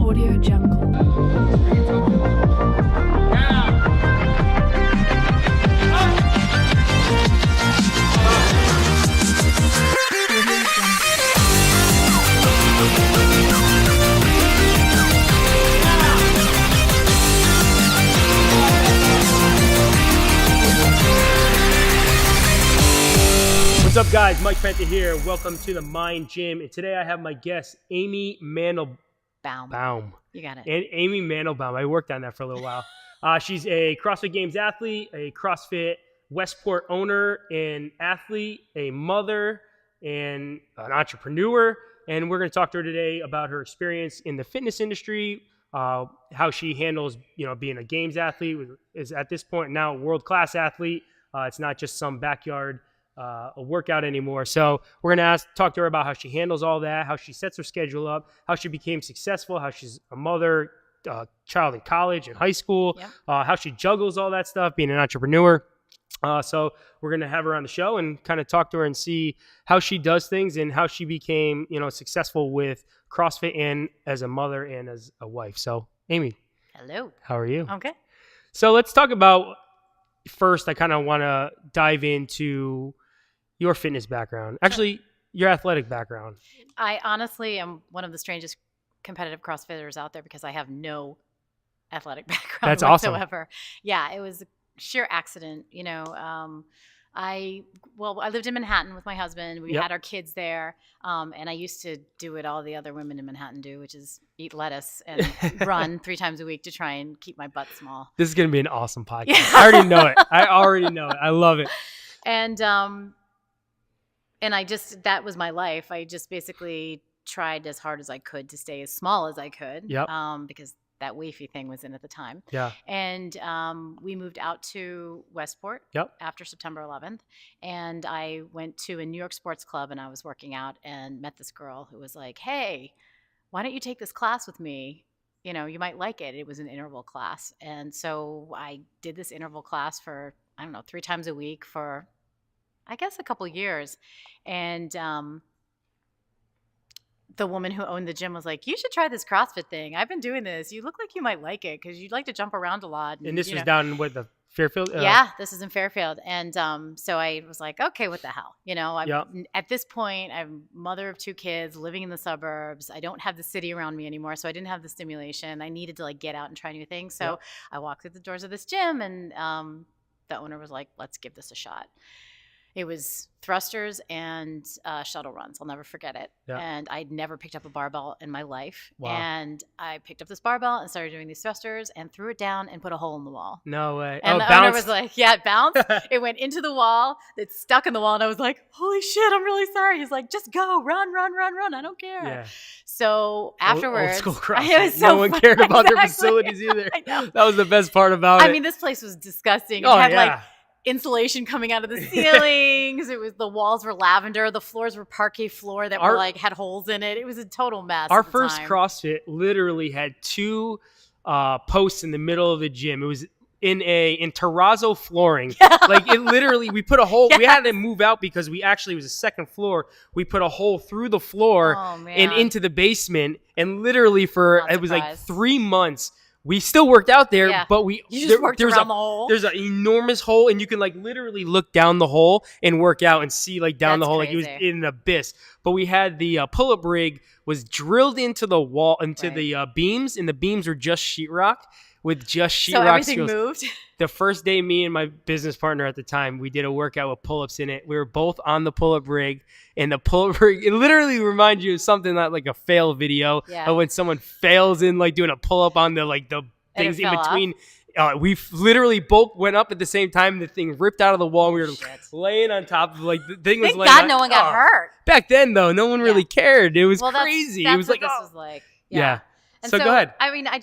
Audio Jungle. What's up, guys? Mike Penta here. Welcome to the Mind Gym. And today I have my guest, Amy Mandelbaum. You got it. And Amy Mandelbaum. I worked on that for a little while. She's a CrossFit Games athlete, a CrossFit Westport owner and athlete, a mother, and an entrepreneur. And we're going to talk to her today about her experience in the fitness industry, how she handles, being a games athlete, is at this point now a world-class athlete. It's not just some backyard a workout anymore. So we're going to talk to her about how she handles all that, how she sets her schedule up, how she became successful, how she's a mother, child in college and high school, how she juggles all that stuff, being an entrepreneur. So we're going to have her on the show and kind of talk to her and see how she does things and how she became, successful with CrossFit and as a mother and as a wife. So Amy. Hello. How are you? Okay. So let's talk about, first, I kind of want to dive into your fitness background. Actually, your athletic background. I honestly am one of the strangest competitive CrossFitters out there because I have no athletic background That's awesome. whatsoever. Yeah, it was a sheer accident. I lived in Manhattan with my husband. We had our kids there, and I used to do what all the other women in Manhattan do, which is eat lettuce and run 3 times a week to try and keep my butt small. This is going to be an awesome podcast. Yeah. I already know it. I love it. And that was my life. I just basically tried as hard as I could to stay as small as I could. Yep. Because that wafy thing was in at the time. Yeah. And we moved out to Westport after September 11th. And I went to a New York sports club and I was working out and met this girl who was like, hey, why don't you take this class with me? You might like it. It was an interval class. And so I did this interval class for, 3 times a week for, I guess, a couple years. And the woman who owned the gym was like, you should try this CrossFit thing. I've been doing this. You look like you might like it because you'd like to jump around a lot. And this was down with the Fairfield? Yeah, this is in Fairfield. And so I was like, okay, what the hell? At this point, I'm mother of 2 kids, living in the suburbs. I don't have the city around me anymore, so I didn't have the stimulation. I needed to get out and try new things. So I walked through the doors of this gym, and the owner was like, let's give this a shot. It was thrusters and shuttle runs. I'll never forget it. Yeah. And I'd never picked up a barbell in my life. Wow. And I picked up this barbell and started doing these thrusters and threw it down and put a hole in the wall. No way. And the owner was like, yeah, it bounced. It went into the wall. It stuck in the wall. And I was like, holy shit, I'm really sorry. He's like, just go, run. I don't care. Yeah. So afterwards. Old school CrossFit. No one cared about their facilities either. I know. That was the best part about it. I mean, this place was disgusting. It had insulation coming out of the ceilings. The walls were lavender. The floors were parquet floor that had holes in it. It was a total mess. Our first CrossFit literally had 2 posts in the middle of the gym. It was in terrazzo flooring. Yeah. It literally, we put a hole. Yes. We had to move out because it was a second floor. We put a hole through the floor and into the basement. And literally it was 3 months. We still worked out there, but worked around the hole. There's an enormous hole, and you can literally look down the hole and work out and see down the hole. Crazy. It was in an abyss. But we had the pull-up rig was drilled into the wall, into the beams, and the beams were just sheetrock with just sheetrock. So everything moved? The first day, me and my business partner at the time, we did a workout with pull-ups in it. We were both on the pull-up rig, and the pull-up rig, it literally reminds you of something like a fail video of when someone fails in doing a pull-up on the things in between. We literally both went up at the same time. The thing ripped out of the wall. We were laying on top of the thing was Thank God no one got hurt. Back then, though, no one really cared. It was crazy. That's it was what this was like. Yeah. And so go ahead. I mean, I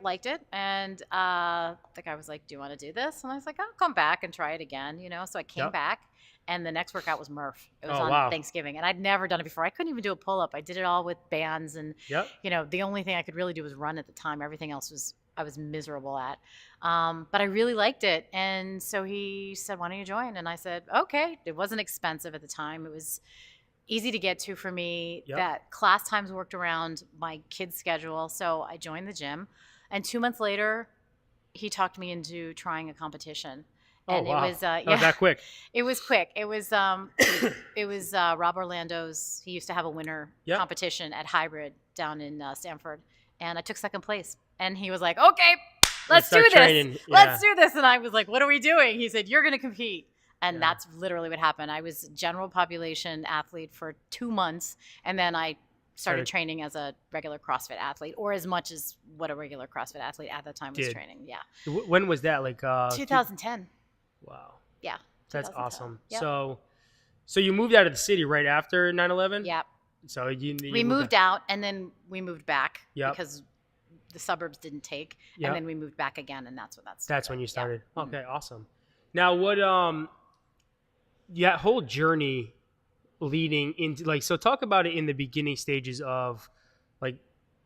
liked it, and the guy was like, "Do you want to do this?" And I was like, "I'll come back and try it again." So I came back, and the next workout was Murph. It was on Thanksgiving, and I'd never done it before. I couldn't even do a pull-up. I did it all with bands, and the only thing I could really do was run at the time. Everything else I was miserable at, but I really liked it. And so he said, "Why don't you join?" And I said, "Okay." It wasn't expensive at the time. It was easy to get to for me. Yep. That class times worked around my kid's schedule. So I joined the gym. And 2 months later, he talked me into trying a competition. And wow. it was That was that quick. It was quick. It was Rob Orlando's. He used to have a winter competition at Hybrid down in Stamford, and I took second place. And he was like, "Okay, let's do this. Training. Let's do this." And I was like, "What are we doing?" He said, "You're going to compete." And that's literally what happened. I was general population athlete for 2 months, and then I started training as a regular CrossFit athlete, or as much as what a regular CrossFit athlete at the time was training. Yeah. When was that? Like 2010. Wow. Yeah. That's awesome. Yep. So you moved out of the city right after 9/11? Yeah. So we moved out, and then we moved back Yep. because the suburbs didn't take, and then we moved back again, and that's what That's when you started. Yeah. Okay, awesome. Now, what that whole journey leading into, like, so talk about it in the beginning stages of like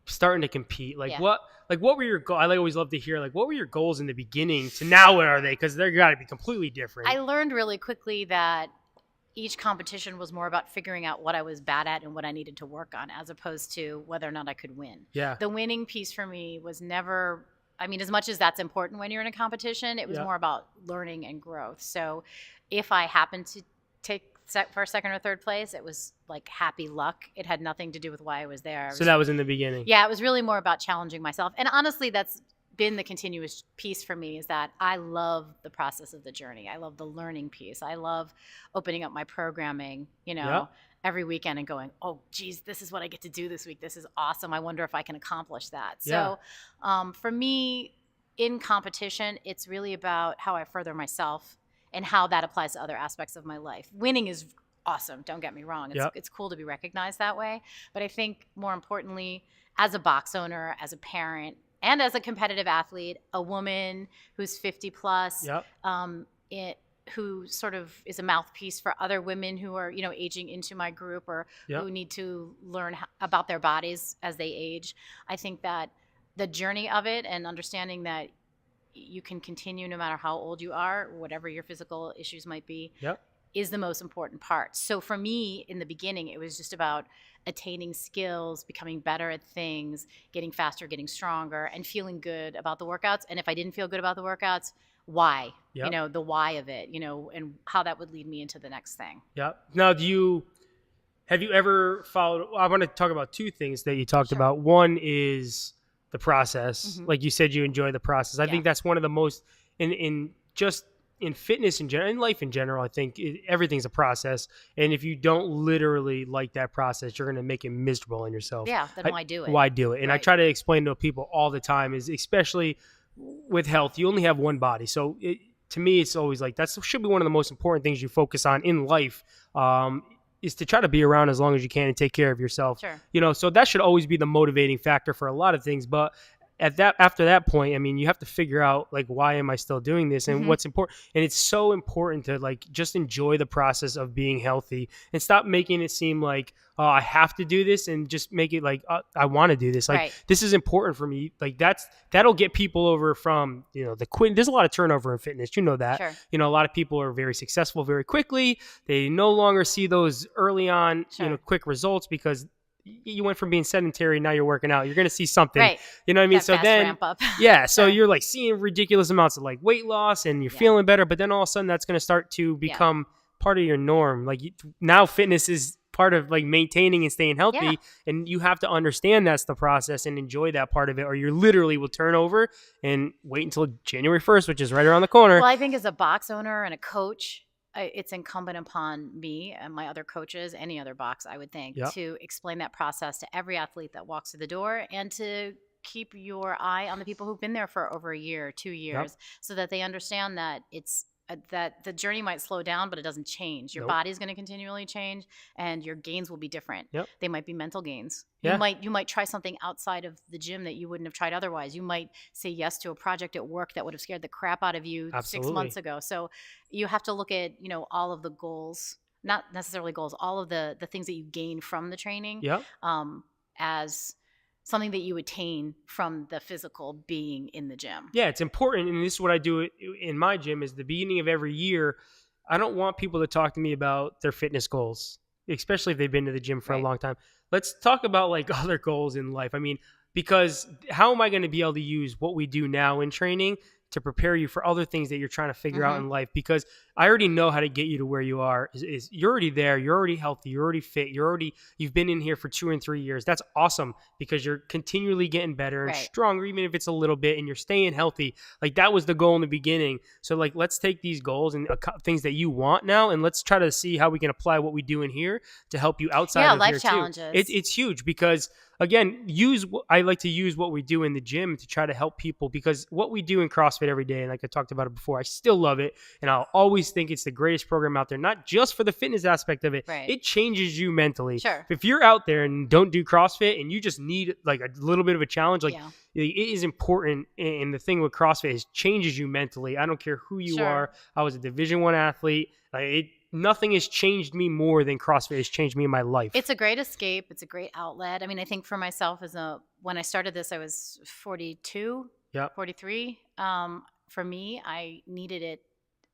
starting to compete. Like what were your goals? I always love to hear, like, what were your goals in the beginning to now what are they? Because they're got to be completely different. I learned really quickly that each competition was more about figuring out what I was bad at and what I needed to work on, as opposed to whether or not I could win. Yeah. The winning piece for me was never, I mean, as much as that's important when you're in a competition, it was more about learning and growth. So if I happened to take first, second, or third place, it was like happy luck. It had nothing to do with why I was there. So that was in the beginning. Yeah, it was really more about challenging myself. And honestly, that's been the continuous piece for me, is that I love the process of the journey. I love the learning piece. I love opening up my programming, every weekend and going, oh, geez, this is what I get to do this week. This is awesome. I wonder if I can accomplish that. So for me, in competition, it's really about how I further myself and how that applies to other aspects of my life. Winning is awesome. Don't get me wrong. It's cool to be recognized that way. But I think more importantly, as a box owner, as a parent, and as a competitive athlete, a woman who's 50 plus, who sort of is a mouthpiece for other women who are, aging into my group, or who need to learn about their bodies as they age. I think that the journey of it, and understanding that you can continue no matter how old you are, whatever your physical issues might be, is the most important part. So for me, in the beginning, it was just about attaining skills, becoming better at things, getting faster, getting stronger, and feeling good about the workouts. And if I didn't feel good about the workouts, why? The why of it, and how that would lead me into the next thing. Now, have you ever followed, I want to talk about two things that you talked about. One is the process. Like you said, you enjoy the process. I think that's one of the most, in fitness in general, in life in general, I think everything's a process. And if you don't literally like that process, you're going to make it miserable on yourself. Yeah, then why do it? Why do it? And I try to explain to people all the time, is especially with health, you only have one body. So to me, it's always like, that should be one of the most important things you focus on in life, is to try to be around as long as you can and take care of yourself. Sure. So that should always be the motivating factor for a lot of things. But after that point, I mean, you have to figure out, like, why am I still doing this, and what's important. And it's so important to, like, just enjoy the process of being healthy and stop making it seem like, oh, I have to do this, and just make it like, I want to do this. Like, this is important for me. Like, that'll get people over from, the quit. There's a lot of turnover in fitness. That, Sure. A lot of people are very successful very quickly. They no longer see those early on, quick results, because you went from being sedentary, now you're working out. You're going to see something, you know what I mean? So then, ramp up. So you're like seeing ridiculous amounts of like weight loss, and you're feeling better, but then all of a sudden that's going to start to become part of your norm. Like, now fitness is part of like maintaining and staying healthy, and you have to understand that's the process and enjoy that part of it, or you literally will turn over and wait until January 1st, which is right around the corner. Well, I think as a box owner and a coach, it's incumbent upon me and my other coaches, any other box, I would think, to explain that process to every athlete that walks through the door, and to keep your eye on the people who've been there for over a year, 2 years, so that they understand that it's that the journey might slow down, but it doesn't change. Your body's going to continually change, and your gains will be different. They might be mental gains. You might try something outside of the gym that you wouldn't have tried otherwise. You might say yes to a project at work that would have scared the crap out of you 6 months ago. So you have to look at, all of the goals, not necessarily goals, all of the things that you gain from the training, as something that you attain from the physical being in the gym. Yeah, it's important. And this is what I do in my gym, is the beginning of every year, I don't want people to talk to me about their fitness goals. especially if they've been to the gym for a Right. long time. Let's talk about like other goals in life. I mean, because how am I going to be able to use what we do now in training to prepare you for other things that you're trying to figure out in life? Because I already know how to get you to where you are. Is you're already there. You're already healthy. You're already fit. You've been in here for 2 and 3 years. That's awesome because you're continually getting better and Right. stronger, even if it's a little bit, and you're staying healthy. Like that was the goal in the beginning. So like, let's take these goals and things that you want now, and let's try to see how we can apply what we do in here to help you outside of life here challenges. too. It's huge because again, I like to use what we do in the gym to try to help people, because what we do in CrossFit every day, and like I talked about it before, I still love it. And I'll always think it's the greatest program out there, not just for the fitness aspect of it. Right. It changes you mentally. Sure. If you're out there and don't do CrossFit and you just need like a little bit of a challenge, like it is important. And the thing with CrossFit is changes you mentally. I don't care who you Sure. are. I was a Division I athlete. Nothing has changed me more than CrossFit has changed me in my life. It's a great escape. It's a great outlet. I mean, I think for myself when I started this, I was 42, 43. For me, I needed it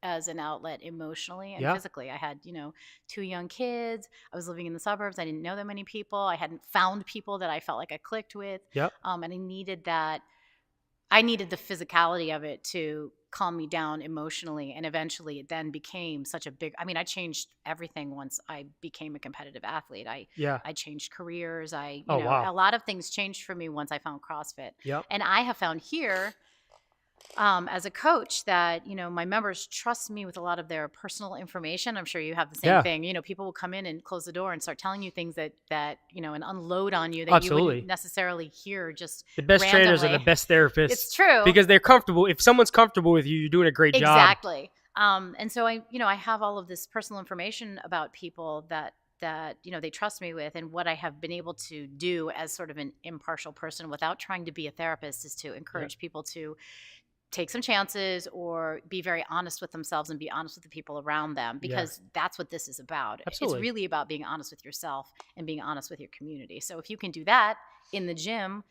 as an outlet emotionally and physically. I had, 2 young kids. I was living in the suburbs. I didn't know that many people. I hadn't found people that I felt like I clicked with. And I needed that. I needed the physicality of it to calm me down emotionally. And eventually it then became such a big, I changed everything once I became a competitive athlete. I changed careers. A lot of things changed for me once I found CrossFit. And I have found here, as a coach, that my members trust me with a lot of their personal information. I'm sure you have the same thing. People will come in and close the door and start telling you things that and unload on you that you wouldn't necessarily hear just the best randomly. Trainers are the best therapists. It's true, because they're comfortable. If someone's comfortable with you, you're doing a great job. Exactly. And so I have all of this personal information about people that they trust me with. And what I have been able to do as sort of an impartial person without trying to be a therapist is to encourage people to take some chances or be very honest with themselves and be honest with the people around them, because that's what this is about. Absolutely. It's really about being honest with yourself and being honest with your community. So if you can do that in the gym,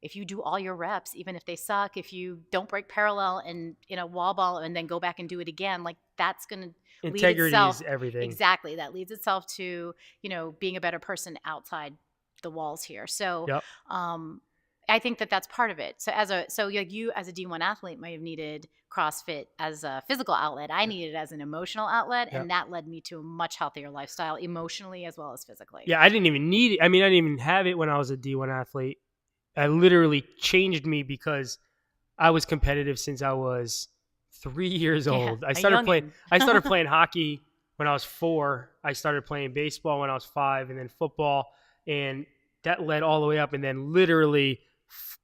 if you do all your reps, even if they suck, if you don't break parallel and in a wall ball and then go back and do it again, like that's going to integrity is everything. Exactly. That leads itself to, being a better person outside the walls here. So, I think that that's part of it. So you as a D1 athlete might have needed CrossFit as a physical outlet. I needed it as an emotional outlet, and that led me to a much healthier lifestyle emotionally as well as physically. Yeah, I didn't even need it. I didn't even have it when I was a D1 athlete. I literally changed me because I was competitive since I was 3 years old. I started playing hockey when I was 4. I started playing baseball when I was 5, and then football, and that led all the way up. And then literally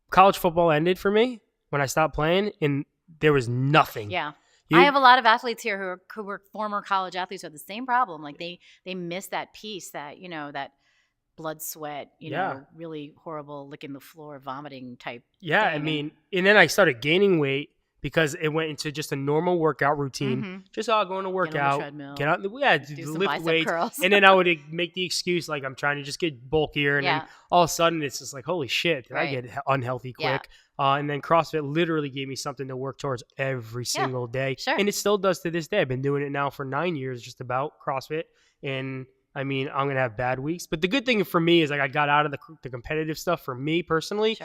college football ended for me when I stopped playing, and there was nothing. Yeah. I have a lot of athletes here who were former college athletes who have the same problem. Like they miss that piece, that, that blood, sweat, really horrible, licking the floor, vomiting type thing. And then I started gaining weight because it went into just a normal workout routine. Just going to work out, get out, lift weights, curls. And then I would make the excuse like I'm trying to just get bulkier, and then all of a sudden it's just like, holy shit, did I get unhealthy quick? And then CrossFit literally gave me something to work towards every single day, and it still does to this day. I've been doing it now for 9 years, just about CrossFit, and I'm gonna have bad weeks, but the good thing for me is like I got out of the competitive stuff. For me personally,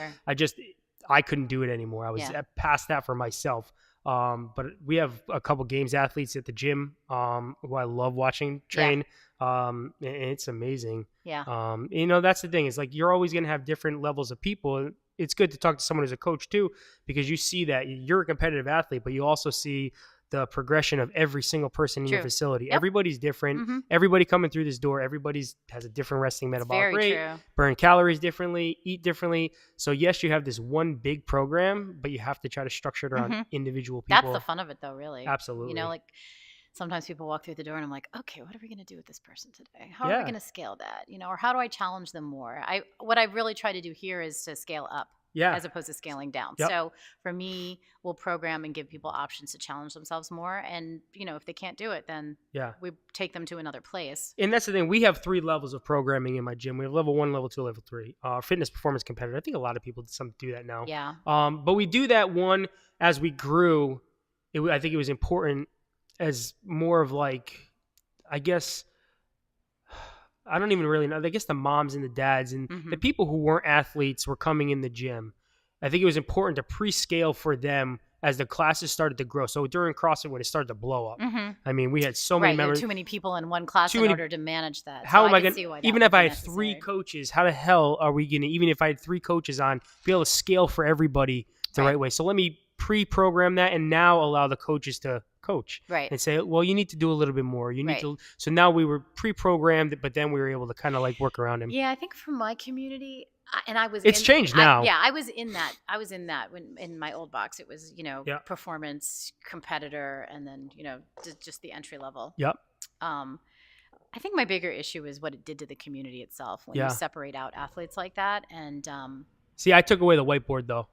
I couldn't do it anymore. I was past that for myself. But we have a couple games athletes at the gym who I love watching train. And it's amazing. That's the thing. It's like you're always going to have different levels of people. It's good to talk to someone who's a coach too, because you see that you're a competitive athlete, but you also see the progression of every single person in your facility. Everybody's different. Everybody coming through this door, everybody's has a different resting metabolic rate, burn calories differently, eat differently. So yes, you have this one big program, but you have to try to structure it around individual people. That's the fun of it though, really. Absolutely. Like sometimes people walk through the door and I'm like, okay, what are we going to do with this person today? How are we going to scale that? Or how do I challenge them more? What I really try to do here is to scale up. As opposed to scaling down. So for me, we'll program and give people options to challenge themselves more. And, if they can't do it, then we take them to another place. And that's the thing. We have 3 levels of programming in my gym. We have level 1, level 2, level 3. Fitness performance competitor. I think a lot of people do that now. But we do that one as we grew. I think it was important as more of like, I guess, I don't even really know. I guess the moms and the dads and the people who weren't athletes were coming in the gym. I think it was important to pre-scale for them as the classes started to grow. So during CrossFit, when it started to blow up, I mean, we had so many members. Too many people in one class in order to manage that. How am I going to, even if I had 3 coaches, how the hell are we going to, even if I had 3 coaches on, be able to scale for everybody the right way? So let me pre-program that and now allow the coaches to coach and say, well, you need to do a little bit more. You need to. So now we were pre-programmed, but then we were able to kind of like work around him. Yeah, I think for my community, and I was. It's changed now. I was in that. When in my old box, it was performance competitor, and then just the entry level. Yep. I think my bigger issue is what it did to the community itself when you separate out athletes like that. And see, I took away the whiteboard though.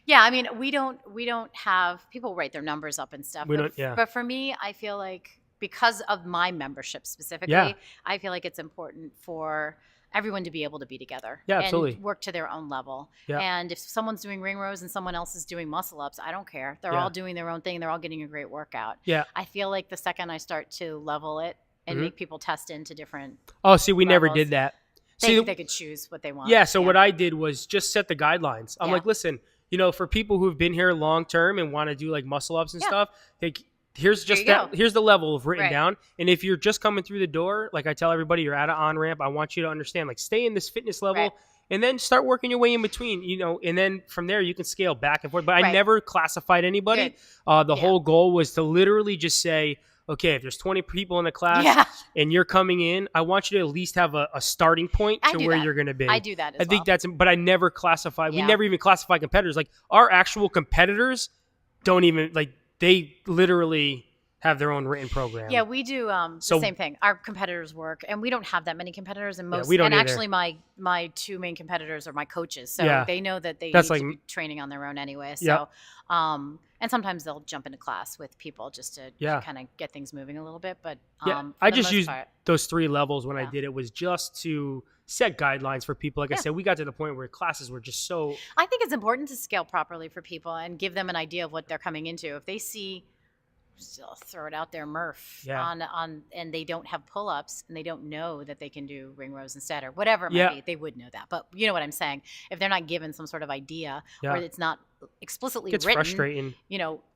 Yeah, I mean, we don't have people write their numbers up and stuff. But for me, I feel like because of my membership specifically, I feel like it's important for everyone to be able to be together and work to their own level. Yeah. And if someone's doing ring rows and someone else is doing muscle ups, I don't care. They're all doing their own thing. They're all getting a great workout. Yeah. I feel like the second I start to level it and make people test into different levels, we never did that. They could choose what they want. Yeah, so what I did was just set the guidelines. I'm like, listen, for people who've been here long term and want to do like muscle ups and stuff, here's the level of written down. And if you're just coming through the door, like I tell everybody, you're at an on-ramp, I want you to understand, like, stay in this fitness level and then start working your way in between, and then from there you can scale back and forth. But I never classified anybody. The whole goal was to literally just say, okay, if there's 20 people in the class and you're coming in, I want you to at least have a starting point to where you're going to be. I do that as well. I think but I never classified. We never even classify competitors. Like our actual competitors don't even, like, they literally have their own written program. Yeah, we do the same thing. Our competitors work, and we don't have that many competitors. And we don't either. Actually, my 2 main competitors are my coaches, so they know that they need to be training on their own anyway. So, and sometimes they'll jump into class with people just to kind of get things moving a little bit. But I just used those 3 levels when I did it, was just to set guidelines for people. Like I said, we got to the point where classes were just so. I think it's important to scale properly for people and give them an idea of what they're coming into. If they see, throw it out there, Murph on and they don't have pull-ups and they don't know that they can do ring rows instead or whatever it might be, they would know that. But you know what I'm saying? If they're not given some sort of idea or it's not explicitly written, frustrating.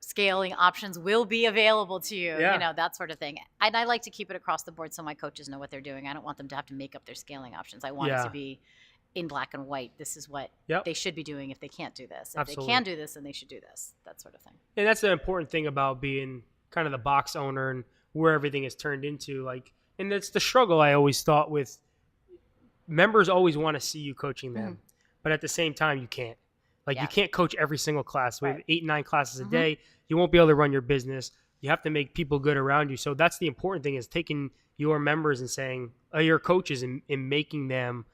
Scaling options will be available to you, that sort of thing. And I like to keep it across the board so my coaches know what they're doing. I don't want them to have to make up their scaling options. I want it to be in black and white. This is what they should be doing if they can't do this. If they can do this, then they should do this, that sort of thing. And that's the important thing about being kind of the box owner and where everything is turned into. And that's the struggle I always thought with members. Always want to see you coaching them, but at the same time you can't. You can't coach every single class. We have 8, 9 classes a day. You won't be able to run your business. You have to make people good around you. So that's the important thing, is taking your members and saying, your coaches, and making them,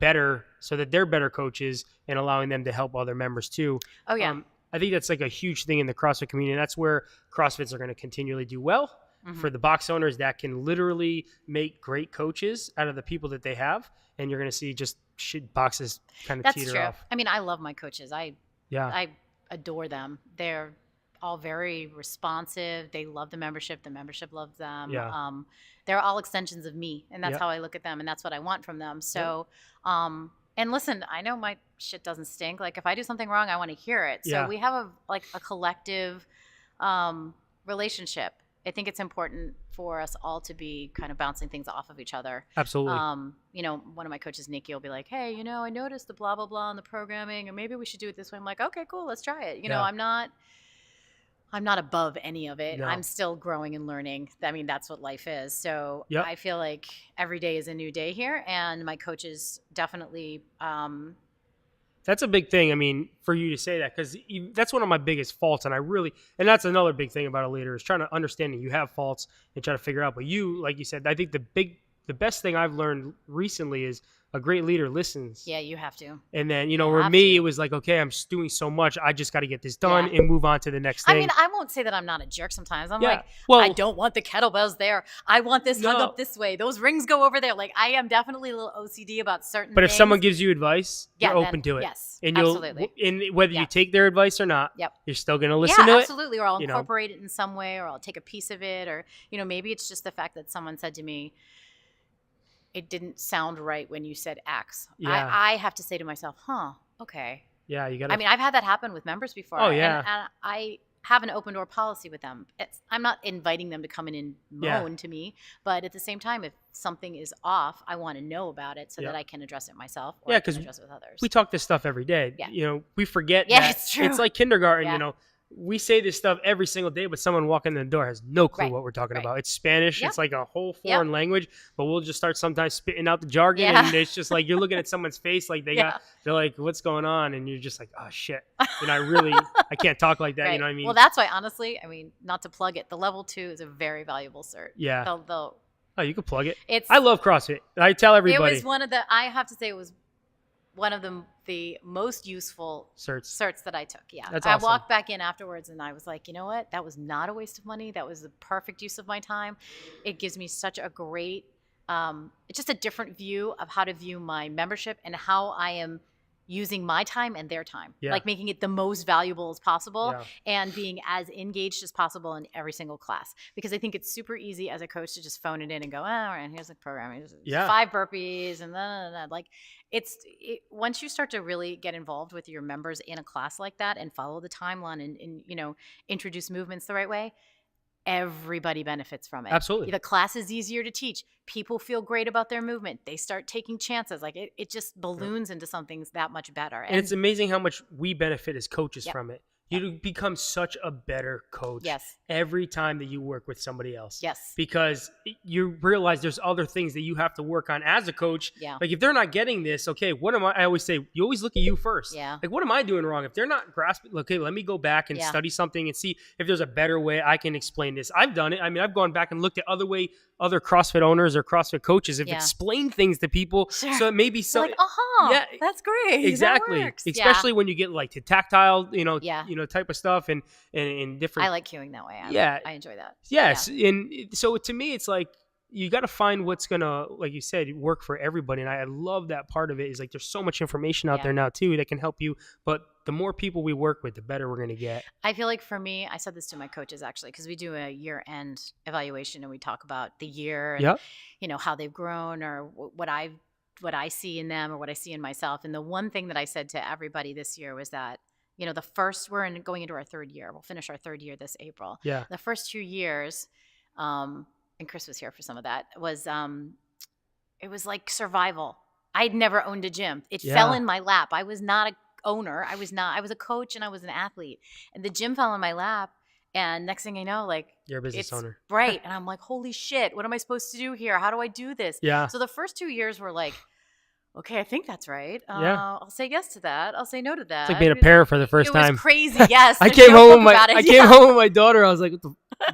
better so that they're better coaches and allowing them to help other members too. Oh yeah. I think that's like a huge thing in the CrossFit community. And that's where CrossFits are going to continually do well for the box owners that can literally make great coaches out of the people that they have. And you're going to see just boxes kind of teeter off. I mean, I love my coaches. I adore them. They're all very responsive. They love the membership. The membership loves them. Yeah. They're all extensions of me. And that's how I look at them. And that's what I want from them. So, and listen, I know my shit doesn't stink. Like if I do something wrong, I want to hear it. So we have a collective relationship. I think it's important for us all to be kind of bouncing things off of each other. Absolutely. One of my coaches, Nikki, will be like, hey, I noticed the blah, blah, blah on the programming, and maybe we should do it this way. I'm like, okay, cool. Let's try it. I'm not above any of it. No. I'm still growing and learning. I mean, that's what life is. So I feel like every day is a new day here, and my coaches definitely. That's a big thing. I mean, for you to say that, because that's one of my biggest faults. And that's another big thing about a leader, is trying to understand that you have faults and try to figure out. But you, like you said, I think the best thing I've learned recently is a great leader listens. Yeah, you have to. And then, for me, it was like, okay, I'm doing so much. I just got to get this done and move on to the next thing. I mean, I won't say that I'm not a jerk sometimes. I'm like, I don't want the kettlebells there. I want this hung up this way. Those rings go over there. Like, I am definitely a little OCD about certain But things. if someone gives you advice, you're open to it. Yes, and absolutely. And whether you take their advice or not, you're still going to listen to it. Yeah, absolutely. Or I'll incorporate it in some way, or I'll take a piece of it. Or, maybe it's just the fact that someone said to me, it didn't sound right when you said X. Yeah. I have to say to myself, okay. Yeah, you gotta. I mean, I've had that happen with members before. Oh, yeah. And I have an open door policy with them. I'm not inviting them to come in and moan to me, but at the same time, if something is off, I want to know about it so that I can address it myself or I can address it with others. We talk this stuff every day. Yeah. You know, we forget Yeah, that it's true. it's like kindergarten, Yeah. you know. We say this stuff every single day, but someone walking in the door has no clue what we're talking about. It's Spanish. Yep. It's like a whole foreign language, but we'll just start sometimes spitting out the jargon, and it's just like you're looking at someone's face like they're like, what's going on? And you're just like, oh, shit. You know, I can't talk like that. You know what I mean? Well, that's why, honestly, I mean, not to plug it, the level 2 is a very valuable cert. Yeah. Oh, you can plug it. I love CrossFit. I tell everybody. It was I have to say, it was one of the most useful certs that I took. Yeah. That's I awesome. walked back in afterwards and I was like, you know what? That was not a waste of money. That was the perfect use of my time. It gives me such a great, it's just a different view of how to view my membership and how I am using my time and their time, like making it the most valuable as possible and being as engaged as possible in every single class. Because I think it's super easy as a coach to just phone it in and go, all right, here's the program. It's 5 burpees and then like once you start to really get involved with your members in a class like that and follow the timeline and you know, introduce movements the right way, everybody benefits from it. Absolutely. The class is easier to teach. People feel great about their movement. They start taking chances. Like it just balloons into something that much better. And it's amazing how much we benefit as coaches from it. You become such a better coach every time that you work with somebody else. Yes. Because you realize there's other things that you have to work on as a coach. Yeah. Like if they're not getting this, okay, what am I always say, you always look at you first. Yeah. Like what am I doing wrong? If they're not grasping, okay, let me go back and study something and see if there's a better way I can explain this. I've done it. I mean, I've gone back and looked at other CrossFit owners or CrossFit coaches have explained things to people. Sure. So it may be so. Like, that's great. Exactly. That works. Especially when you get like to tactile, you know, type of stuff and different. I like cueing that way. I enjoy that. Yes. Yeah. And so to me, it's like, you got to find what's going to, like you said, work for everybody. And I love that part of it is like, there's so much information out there now too, that can help you. But the more people we work with, the better we're going to get. I feel like for me, I said this to my coaches actually, because we do a year-end evaluation and we talk about the year and, you know, how they've grown or what I see in them or what I see in myself. And the one thing that I said to everybody this year was that, you know, we're going into our 3rd year. We'll finish our 3rd year this April. Yeah. The first 2 years, and Chris was here for some of that, was it was like survival. I'd never owned a gym. It fell in my lap. I was not a owner. I was a coach and I was an athlete. And the gym fell in my lap. And next thing I know, like, you're a business owner. Right. And I'm like, holy shit, what am I supposed to do here? How do I do this? Yeah. So the first 2 years were like, okay, I think that's right. I'll say yes to that. I'll say no to that. It's like being a parent for the first time. It was crazy. Yes. I came home with my daughter. I was like,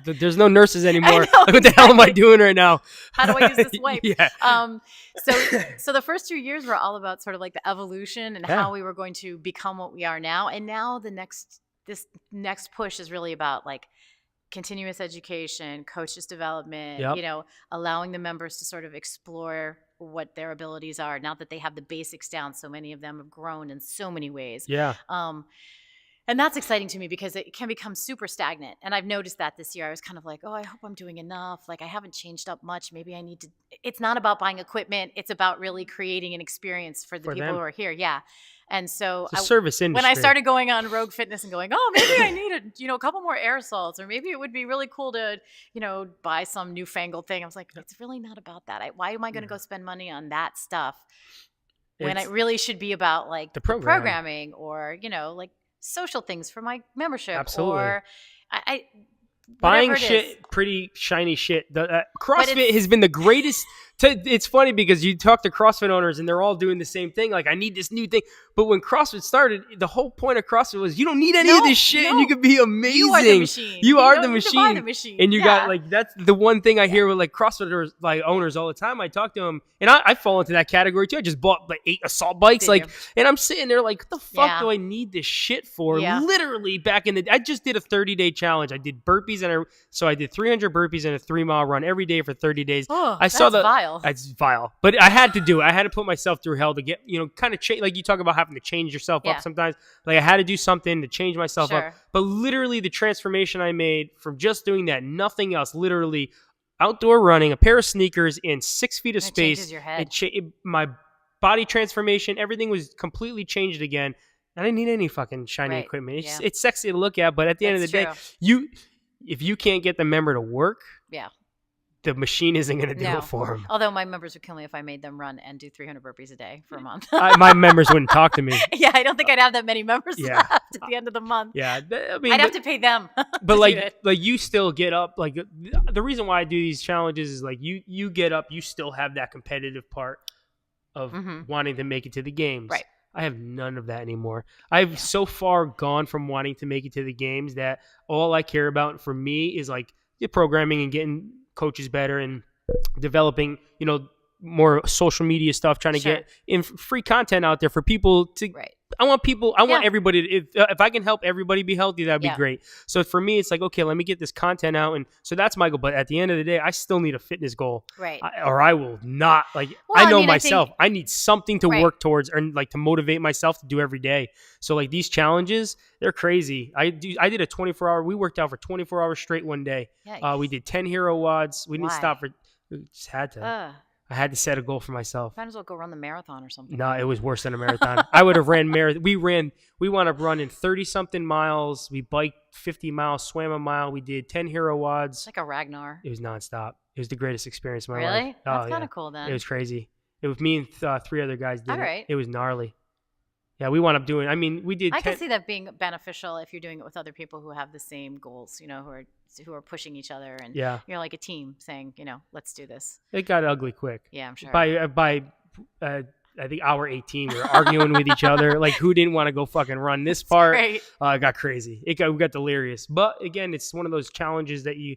there's no nurses anymore. Like, what the hell am I doing right now? How do I use this wipe? Yeah. So the first 2 years were all about sort of like the evolution and how we were going to become what we are now. And now this next push is really about like continuous education, coaches development, you know, allowing the members to sort of explore what their abilities are now that they have the basics down. So many of them have grown in so many ways. Yeah. And that's exciting to me because it can become super stagnant. And I've noticed that this year. I was kind of like, oh, I hope I'm doing enough. Like I haven't changed up much. Maybe I need to. It's not about buying equipment. It's about really creating an experience for the people who are here. Yeah. And so service industry. When I started going on Rogue Fitness and going, oh, maybe I need a couple more air salts, or maybe it would be really cool to, you know, buy some newfangled thing. I was like, it's really not about that. Why am I going to go spend money on that stuff when it really should be about like the programming or, you know, like social things for my membership. Absolutely. Or buying shit, pretty shiny shit. CrossFit has been the greatest. It's funny because you talk to CrossFit owners and they're all doing the same thing. Like, I need this new thing. But when CrossFit started, the whole point of CrossFit was you don't need any of this shit and you could be amazing. You are the machine. You are the machine. And you got like, that's the one thing I hear with like CrossFit like owners all the time. I talk to them and I fall into that category too. I just bought like 8 assault bikes. And I'm sitting there like, what the fuck do I need this shit for? Literally back in I just did a 30-day challenge. I did burpees so I did 300 burpees and a 3-mile run every day for 30 days. Oh, I saw vile. It's vile, but I had to do it. I had to put myself through hell to get, you know, kind of change. Like you talk about having to change yourself up sometimes. Like I had to do something to change myself up. But literally the transformation I made from just doing that, nothing else, literally outdoor running, a pair of sneakers, and 6 feet of It space. changes your head. My body transformation, everything was completely changed again. I didn't need any fucking shiny Right. equipment. Yeah. It's sexy to look at, but at the end of the That's day, if you can't get the member to work, Yeah. the machine isn't going to do No. it for them. Although my members would kill me if I made them run and do 300 burpees a day for a month. My members wouldn't talk to me. Yeah, I don't think I'd have that many members Yeah. left at the end of the month. Yeah, I mean, I'd have to pay them. but to like do it. you still get up. Like the reason why I do these challenges is like you get up, you still have that competitive part of wanting to make it to the games. Right. I have none of that anymore. I've so far gone from wanting to make it to the games that all I care about for me is like the programming and getting coaches better and developing, more social media stuff, trying to get free content out there for people to. Right. I want everybody to, if I can help everybody be healthy, that'd be great. So for me, it's like, okay, let me get this content out. And so that's my goal. But at the end of the day, I still need a fitness goal. Right. Or I will not I know myself. I need something to work towards or like to motivate myself to do every day. So like these challenges, they're crazy. I did a 24-hour, we worked out for 24 hours straight one day. We did 10 hero wads. We didn't stop we just had to. I had to set a goal for myself. Might as well go run the marathon or something. No, it was worse than a marathon. I would have ran marathon. We wound up running 30-something miles. We biked 50 miles, swam a mile. We did 10 hero wads. It's like a Ragnar. It was nonstop. It was the greatest experience of my life. Really? That's kind of cool then. It was crazy. It was me and 3 other guys did All right. it. It was gnarly. Yeah, we wound up doing, we did. I can see that being beneficial if you're doing it with other people who have the same goals, who are pushing each other, and you're like a team saying, let's do this. It got ugly quick. Yeah, I'm sure. By I think hour 18, we were arguing with each other, like who didn't want to go fucking run this part. Great. It got crazy. We got delirious. But again, it's one of those challenges that you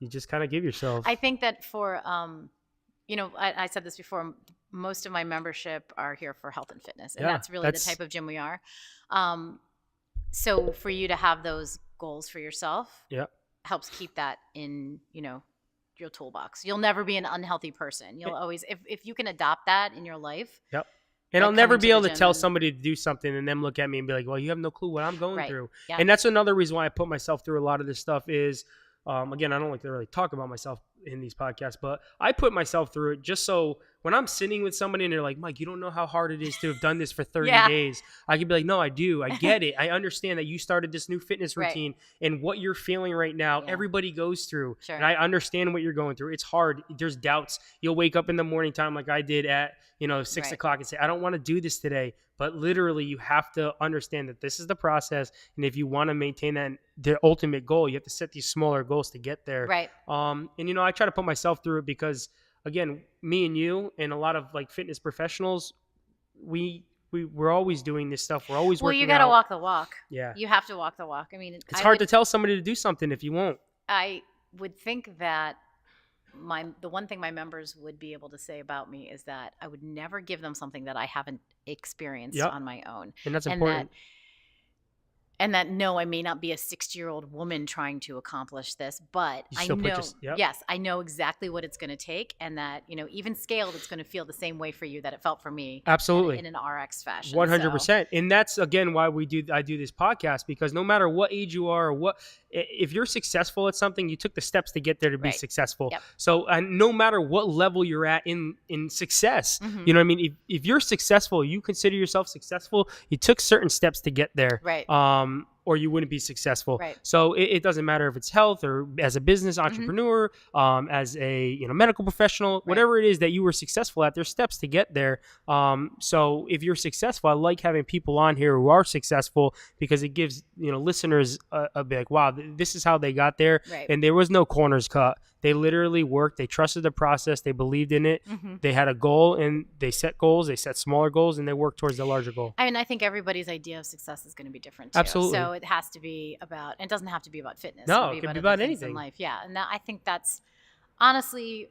just kind of give yourself. I think that for I said this before. Most of my membership are here for health and fitness, and that's really the type of gym we are. So for you to have those goals for yourself, helps keep that in your toolbox. You'll never be an unhealthy person. You'll always, if you can adopt that in your life. Yep. And I'll never be able to tell somebody to do something and them look at me and be like, well, you have no clue what I'm going through. Yeah. And that's another reason why I put myself through a lot of this stuff is, again, I don't like to really talk about myself in these podcasts, but I put myself through it just so when I'm sitting with somebody and they're like, Mike, you don't know how hard it is to have done this for 30 days. I can be like, no, I do. I get it. I understand that you started this new fitness routine and what you're feeling right now, everybody goes through. Sure. And I understand what you're going through. It's hard. There's doubts. You'll wake up in the morning time like I did at 6 o'clock and say, I don't want to do this today. But literally, you have to understand that this is the process. And if you want to maintain that, the ultimate goal, you have to set these smaller goals to get there. Right. And, I try to put myself through it because, again, me and you and a lot of like fitness professionals, we're always doing this stuff. We're always working out. Well, you got to walk the walk. Yeah. You have to walk the walk. I mean, it's hard to tell somebody to do something if you won't. I would think that the one thing my members would be able to say about me is that I would never give them something that I haven't experienced on my own. And that's important. And that, no, I may not be a 60-year-old woman trying to accomplish this, but I know, yes, I know exactly what it's going to take. And that, even scaled, it's going to feel the same way for you that it felt for me. Absolutely. In an RX fashion. 100%. So. And that's, again, why I do this podcast, because no matter what age you are or if you're successful at something, you took the steps to get there to be successful. Yep. So no matter what level you're at in success, you know what I mean? If you're successful, you consider yourself successful, you took certain steps to get there. Right. Or you wouldn't be successful. Right. So it doesn't matter if it's health or as a business entrepreneur, as a medical professional, whatever it is that you were successful at, there's steps to get there. So if you're successful, I like having people on here who are successful because it gives listeners a bit like, wow, this is how they got there, and there was no corners cut. They literally worked. They trusted the process. They believed in it. They had a goal, and they set goals. They set smaller goals, and they worked towards the larger goal. I mean, I think everybody's idea of success is going to be different too. Absolutely. So it has to be about. It doesn't have to be about fitness. No, it can be about anything in life. Yeah, and I think that's honestly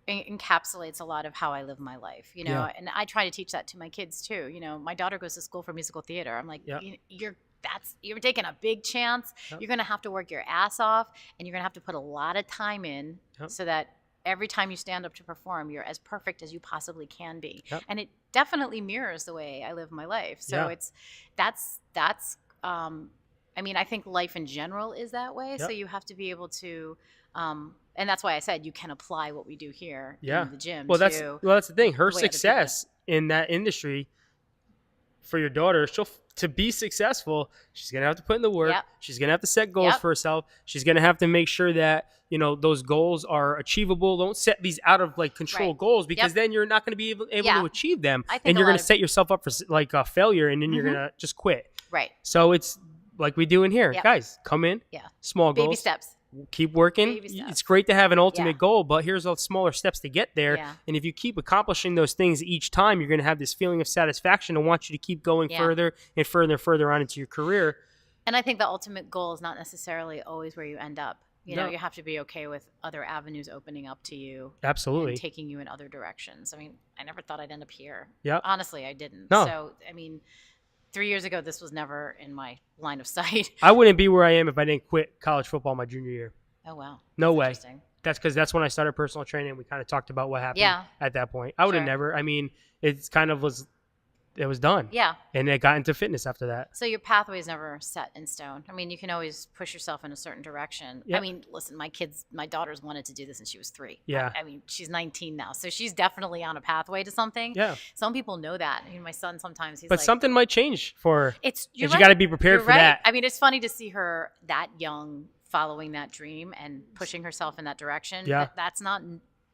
encapsulates a lot of how I live my life. And I try to teach that to my kids too. My daughter goes to school for musical theater. I'm like, you're taking a big chance. You're going to have to work your ass off, and you're going to have to put a lot of time in so that every time you stand up to perform, you're as perfect as you possibly can be. And it definitely mirrors the way I live my life. So that's I mean, I think life in general is that way. So you have to be able to And that's why I said you can apply what we do here in the gym. Well, that's the thing. Her the way other people success in that industry for your daughter, to be successful, she's gonna have to put in the work. Yep. She's gonna have to set goals Yep. for herself. She's gonna have to make sure that those goals are achievable. Don't set these out of control Right. goals, because Yep. then you're not gonna be able Yeah. to achieve them, I think and a you're lot gonna of- set yourself up for a failure, and then you're gonna just quit. Right. So it's like we do in here, Yep. guys. Come in, Yeah. small Baby goals. steps. Keep working. Baby steps. It's great to have an ultimate Yeah. goal, but here's all smaller steps to get there. Yeah. And if you keep accomplishing those things each time, you're going to have this feeling of satisfaction and want you to keep going Yeah. further and further and further on into your career. And I think the ultimate goal is not necessarily always where you end up. No. You have to be okay with other avenues opening up to you Absolutely. and taking you in other directions. I mean, I never thought I'd end up here. Yeah. Honestly, I didn't. No. So, I mean, 3 years ago, this was never in my line of sight. I wouldn't be where I am if I didn't quit college football my junior year. Oh, wow. No That's way. interesting. That's because that's when I started personal training. We kind of talked about what happened Yeah. at that point. I would have Sure. never. I mean, it was done. Yeah. And it got into fitness after that. So your pathway is never set in stone. I mean, you can always push yourself in a certain direction. Yeah. I mean, listen, my daughters wanted to do this since she was 3. Yeah. I mean, she's 19 now, so she's definitely on a pathway to something. Yeah. Some people know that. I mean, my son sometimes he's But like, something might change for her. you're And right. you got to be prepared You're for right. that. I mean, it's funny to see her that young, following that dream and pushing herself in that direction. Yeah. That's not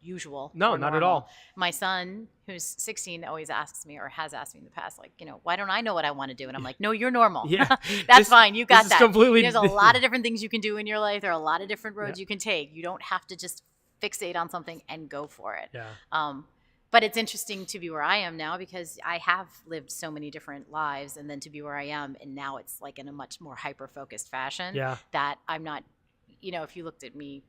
usual. No, or not at normal. all. My son, who's 16, always asks me, or has asked me in the past, like, why don't I know what I want to do? And I'm like, no, you're normal. Yeah. That's This- fine. You got this is that. completely- There's a lot of different things you can do in your life. There are a lot of different roads Yeah. you can take. You don't have to just fixate on something and go for it. Yeah. But it's interesting to be where I am now because I have lived so many different lives, and then to be where I am, and now it's like in a much more hyper-focused fashion Yeah. that I'm not, if you looked at me,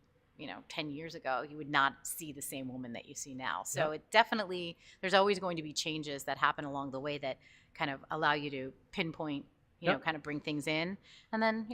10 years ago, you would not see the same woman that you see now. So Yep. it definitely, there's always going to be changes that happen along the way that kind of allow you to pinpoint, Yep. kind of bring things in. And then,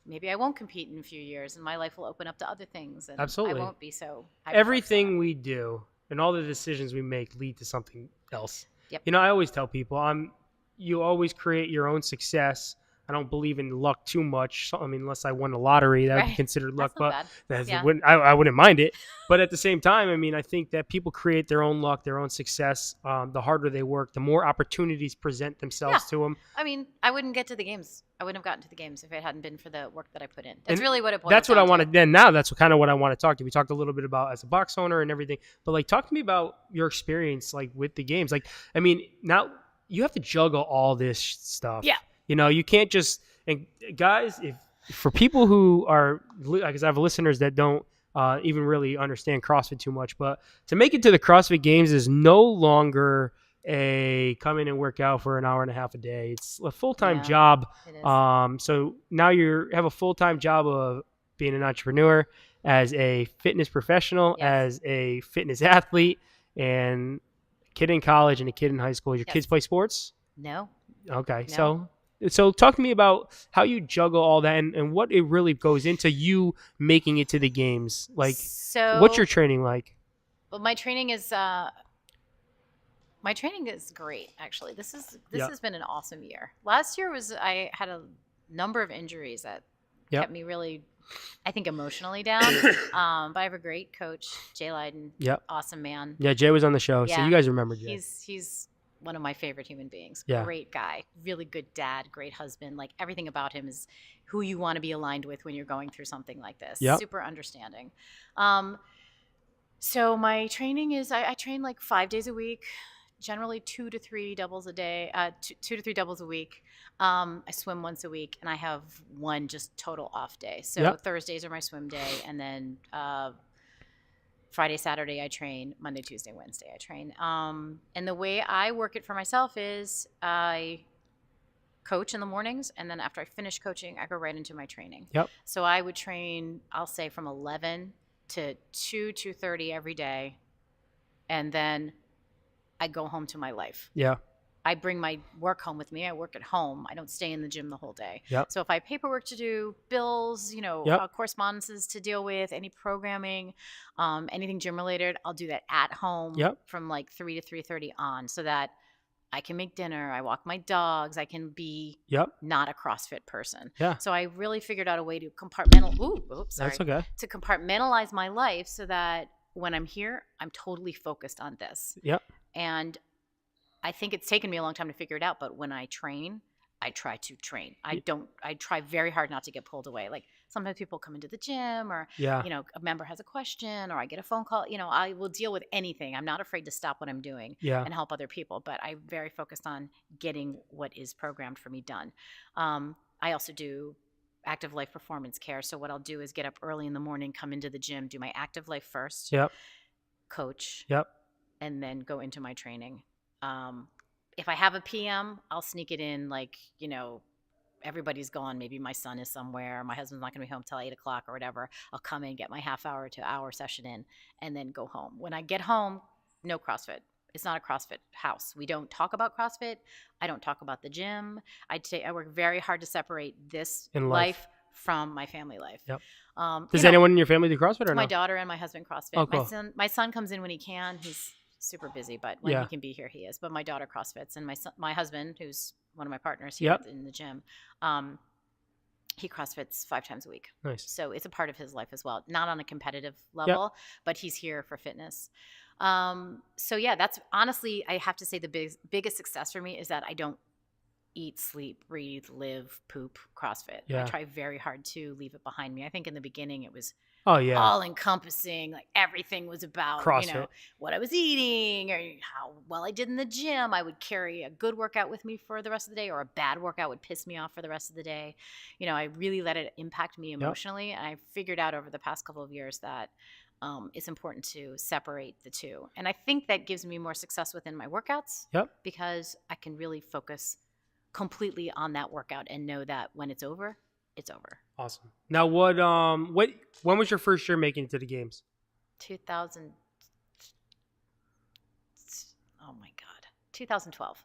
maybe I won't compete in a few years and my life will open up to other things. And Absolutely. I won't be so Everything we do and all the decisions we make lead to something else. Yep. I always tell people, you always create your own success. I don't believe in luck too much. I mean, unless I won the lottery, that would be Right. considered luck. That's not But bad. Yeah. I wouldn't mind it. But at the same time, I mean, I think that people create their own luck, their own success. The harder they work, the more opportunities present themselves to them. I mean, I wouldn't get to the games. I wouldn't have gotten to the games if it hadn't been for the work that I put in. That's And really what it boils That's what I down to. wanted. Then now that's kind of what I want to talk to. We talked a little bit about as a box owner and everything, but talk to me about your experience with the games. I mean, now you have to juggle all this stuff. Yeah. You can't just. And guys, if for people who are, because I have listeners that don't even really understand CrossFit too much, but to make it to the CrossFit Games is no longer a come in and work out for an hour and a half a day. It's a full-time Yeah, job. It is. So now you have a full-time job of being an entrepreneur, as a fitness professional, Yes. as a fitness athlete, and a kid in college and a kid in high school. Your Yes. kids play sports? No. Okay. No. So talk to me about how you juggle all that and what it really goes into you making it to the games. So What's your training like? Well, my training is great, actually. This Yeah. has been an awesome year. Last year I had a number of injuries that Yep. kept me really, I think, emotionally down. But I have a great coach, Jay Leiden. Yep. Awesome man. Yeah, Jay was on the show, so Yeah. you guys remember Jay. He's one of my favorite human beings. Yeah. Great guy, really good dad, great husband. Like everything about him is who you want to be aligned with when you're going through something like this. Yep. Super understanding. So my training is I train 5 days a week, generally 2 to 3 doubles a day, 2 to 3 doubles a week. I swim once a week, and I have one just total off day. So Yep. Thursdays are my swim day, and then Friday, Saturday, I train. Monday, Tuesday, Wednesday, I train. And the way I work it for myself is I coach in the mornings, and then after I finish coaching, I go right into my training. Yep. So I would train, I'll say, from 11 to 2:30 every day, and then I go home to my life. Yeah. I bring my work home with me. I work at home. I don't stay in the gym the whole day. Yep. So if I have paperwork to do, bills, Yep. correspondences to deal with, any programming, anything gym related, I'll do that at home Yep. from 3 to 3:30 on, so that I can make dinner. I walk my dogs. I can be not a CrossFit person. Yeah. So I really figured out a way to That's okay. to compartmentalize my life so that when I'm here, I'm totally focused on this. Yep. And I think it's taken me a long time to figure it out. But when I train, I try to train. I try very hard not to get pulled away. Like sometimes people come into the gym or, a member has a question or I get a phone call. I will deal with anything. I'm not afraid to stop what I'm doing and help other people. But I'm very focused on getting what is programmed for me done. I also do active life performance care. So what I'll do is get up early in the morning, come into the gym, do my active life first, coach, and then go into my training. If I have a PM, I'll sneak it in everybody's gone. Maybe my son is somewhere. My husband's not going to be home till 8 o'clock or whatever. I'll come in, get my half hour to hour session in, and then go home. When I get home, no CrossFit. It's not a CrossFit house. We don't talk about CrossFit. I don't talk about the gym. I work very hard to separate this life from my family life. Yep. Does anyone in your family do CrossFit or no? My daughter and my husband CrossFit. Oh, cool. My son comes in when he can. He's super busy, but when he can be here, he is. But my daughter CrossFits, and my husband, who's one of my partners here in the gym, he CrossFits 5 times a week. Nice. So it's a part of his life as well. Not on a competitive level, but he's here for fitness. That's honestly, I have to say the biggest success for me is that I don't eat, sleep, breathe, live, poop CrossFit. I try very hard to leave it behind me. I think in the beginning it was all encompassing. Like everything was about CrossFit. What I was eating or how well I did in the gym. I would carry a good workout with me for the rest of the day, or a bad workout would piss me off for the rest of the day. I really let it impact me emotionally. And I figured out over the past couple of years that it's important to separate the two. And I think that gives me more success within my workouts because I can really focus completely on that workout and know that when it's over, it's over. Awesome. Now, when was your first year making it to the games? 2000. Oh my God, 2012.